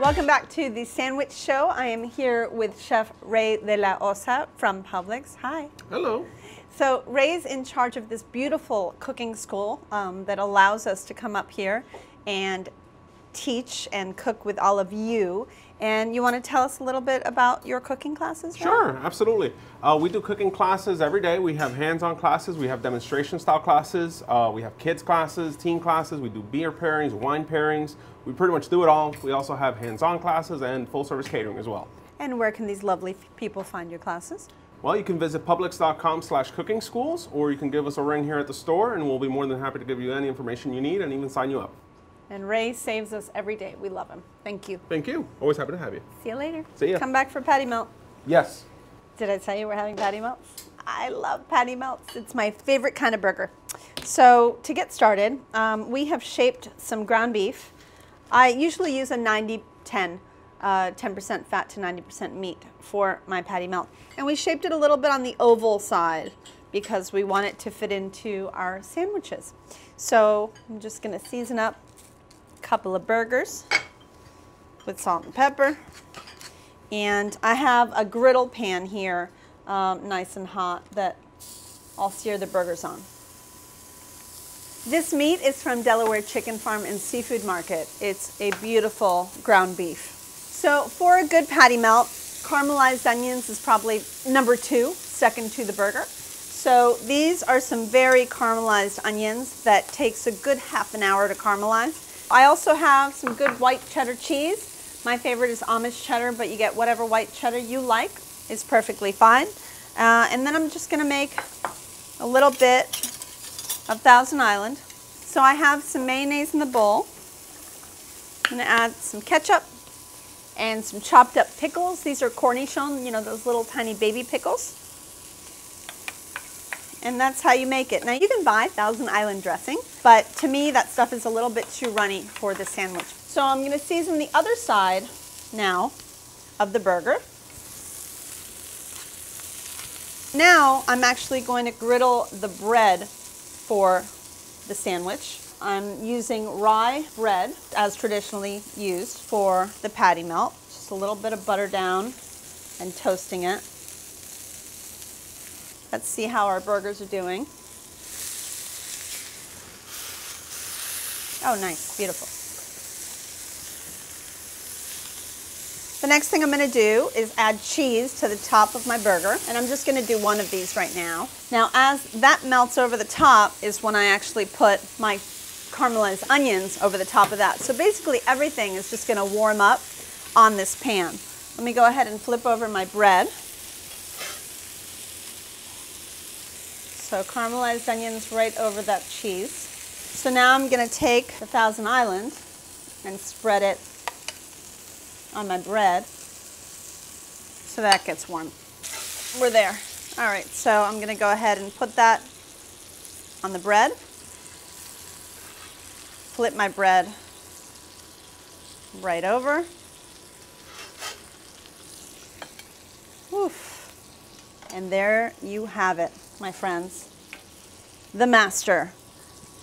Welcome back to the Sandwich Show. I am here with Chef Ray de la Osa from Publix. Hi. Hello. So Ray's in charge of this beautiful cooking school that allows us to come up here and teach and cook with all of you. And you want to tell us a little bit about your cooking classes, Ray? Sure, absolutely. We do cooking classes every day. We have hands-on classes, we have demonstration style classes, we have kids classes, teen classes, we do beer pairings, wine pairings. We pretty much do it all. We also have hands-on classes and full-service catering as well. And where can these lovely people find your classes? Well, you can visit publix.com/cooking schools, or you can give us a ring here at the store, and we'll be more than happy to give you any information you need and even sign you up. And Ray saves us every day. We love him. Thank you. Thank you. Always happy to have you. See you later. See ya. Come back for patty melt. Yes. Did I tell you we're having patty melts? I love patty melts. It's my favorite kind of burger. So to get started, we have shaped some ground beef. I usually use a 90-10, 10% fat to 90% meat for my patty melt. And we shaped it a little bit on the oval side because we want it to fit into our sandwiches. So I'm just going to season up a couple of burgers with salt and pepper. And I have a griddle pan here, nice and hot, that I'll sear the burgers on. This meat is from Delaware Chicken Farm and Seafood Market. It's a beautiful ground beef. So for a good patty melt, caramelized onions is probably number 2, second to the burger. So these are some very caramelized onions that takes a good half an hour to caramelize. I also have some good white cheddar cheese. My favorite is Amish cheddar, but you get whatever white cheddar you like. It's perfectly fine. And then I'm just going to make a little bit of Thousand Island. So I have some mayonnaise in the bowl. I'm going to add some ketchup and some chopped up pickles. These are cornichon, you know, those little tiny baby pickles. And that's how you make it. Now you can buy Thousand Island dressing, but to me that stuff is a little bit too runny for the sandwich. So I'm going to season the other side now of the burger. Now I'm actually going to griddle the bread for the sandwich. I'm using rye bread as traditionally used for the patty melt. Just a little bit of butter down and toasting it. Let's see how our burgers are doing. Oh, nice, beautiful. The next thing I'm going to do is add cheese to the top of my burger, and I'm just going to do one of these right now. Now, as that melts over the top is when I actually put my caramelized onions over the top of that. So basically everything is just going to warm up on this pan. Let me go ahead and flip over my bread. So caramelized onions right over that cheese. So now I'm going to take the Thousand Island and spread it on my bread so that gets warm. We're there. All right, so I'm going to go ahead and put that on the bread. Flip my bread right over. Oof. And there you have it, my friends. The master.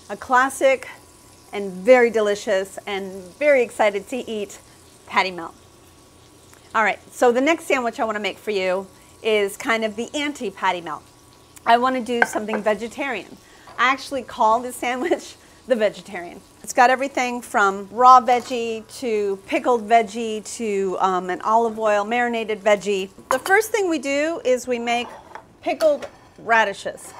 A classic and very delicious and very excited to eat patty melt. All right, so the next sandwich I want to make for you is kind of the anti-patty melt. I want to do something vegetarian. I actually call this sandwich the vegetarian. It's got everything from raw veggie to pickled veggie to an olive oil marinated veggie. The first thing we do is we make pickled radishes.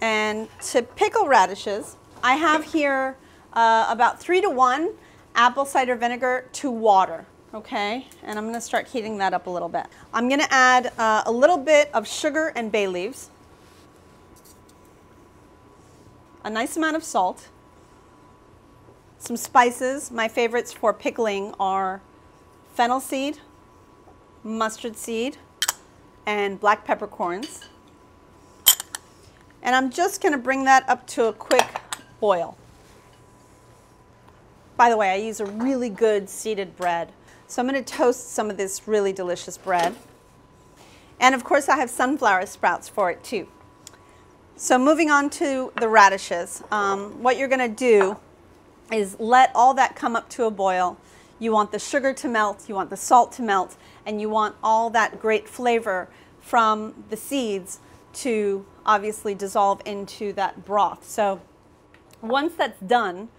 And to pickle radishes, I have here about 3-to-1 apple cider vinegar to water, okay? And I'm going to start heating that up a little bit. I'm going to add a little bit of sugar and bay leaves, a nice amount of salt, some spices. My favorites for pickling are fennel seed, mustard seed, and black peppercorns. And I'm just going to bring that up to a quick boil. By the way, I use a really good seeded bread. So I'm going to toast some of this really delicious bread. And of course I have sunflower sprouts for it too. So moving on to the radishes, what you're going to do is let all that come up to a boil. You want the sugar to melt, you want the salt to melt, and you want all that great flavor from the seeds to obviously dissolve into that broth. So once that's done,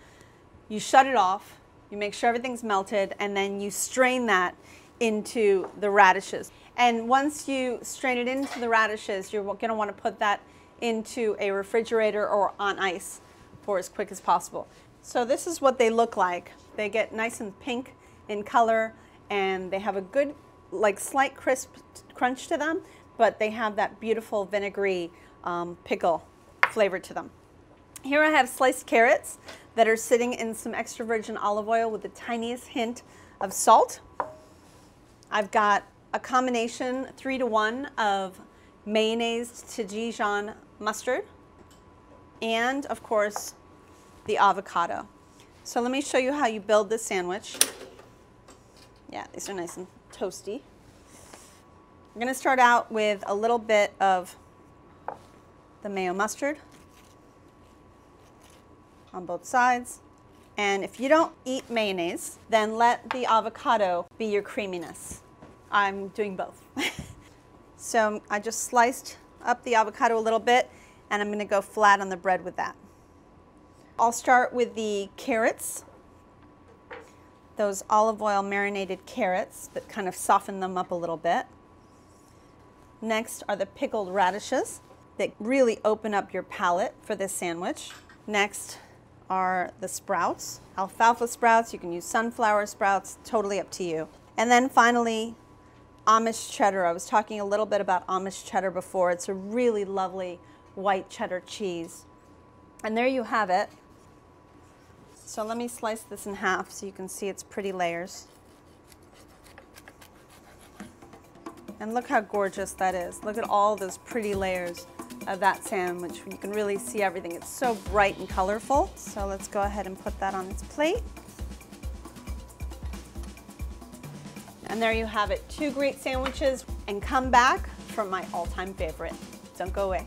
you shut it off, you make sure everything's melted, and then you strain that into the radishes. And once you strain it into the radishes, you're going to want to put that into a refrigerator or on ice for as quick as possible. So this is what they look like. They get nice and pink in color, and they have a good, like, slight crisp crunch to them, but they have that beautiful vinegary pickle flavor to them. Here I have sliced carrots that are sitting in some extra virgin olive oil with the tiniest hint of salt. I've got a combination 3-to-1 of mayonnaise to Dijon mustard, and of course the avocado. So let me show you how you build this sandwich. Yeah, these are nice and toasty. I'm going to start out with a little bit of the mayo mustard on both sides. And if you don't eat mayonnaise, then let the avocado be your creaminess. I'm doing both. So I just sliced up the avocado a little bit, and I'm going to go flat on the bread with that. I'll start with the carrots, those olive oil marinated carrots that kind of soften them up a little bit. Next are the pickled radishes that really open up your palate for this sandwich. Next are the sprouts, alfalfa sprouts. You can use sunflower sprouts, totally up to you. And then finally, Amish cheddar. I was talking a little bit about Amish cheddar before. It's a really lovely white cheddar cheese. And there you have it. So let me slice this in half so you can see its pretty layers. And look how gorgeous that is. Look at all those pretty layers of that sandwich. You can really see everything. It's so bright and colorful. So let's go ahead and put that on its plate. And there you have it, 2 great sandwiches. And come back for my all-time favorite. Don't go away.